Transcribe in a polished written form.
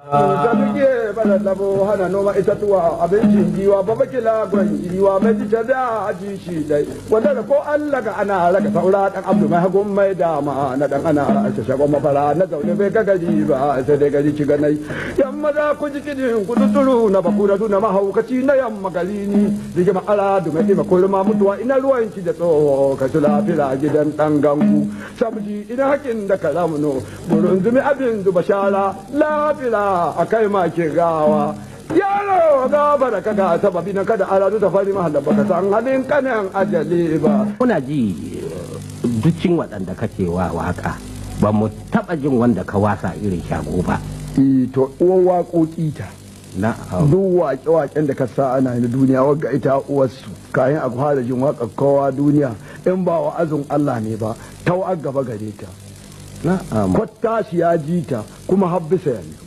Da muke bada labo hana noma itatuwa abincin giwa ba baki lagon giwa mai ji da aji shi dai wanda da ko Allah ga ana raga saura dan Abdu mai hagun mai dama na dan ana ta shagon mafara na zaune bai ga gari ba sai dai gari ci ganai yamma da ku ji kidin ku tuturu na bakura na mahaukaci na yamma gari ni dige ma ala du mai ma ma mutuwa ina ruwan ki da tsoho ka tula fira gidan dan gangu sabji ina hakin da kalamuno burun zumi abin du bashara lafira a kai ma ke gawa yaro gaba da kaga sababi na kada aladu ta fari mahalla baka san halin kanan ajali ba. Muna ji dukkin waɗanda kake wa waka ba mu taɓa jin wanda ka wasa irin shago ba. To uwan waƙoƙi ta duk waƙe-waƙen da ka sa ana na duniya wagga ita uwarsu kayan a fara jin waƙar kowa duniya in ba wa'azin Allah ne ba ta gaba gare ta. Kwatta shi ya ji ta kuma habbisa yanzu.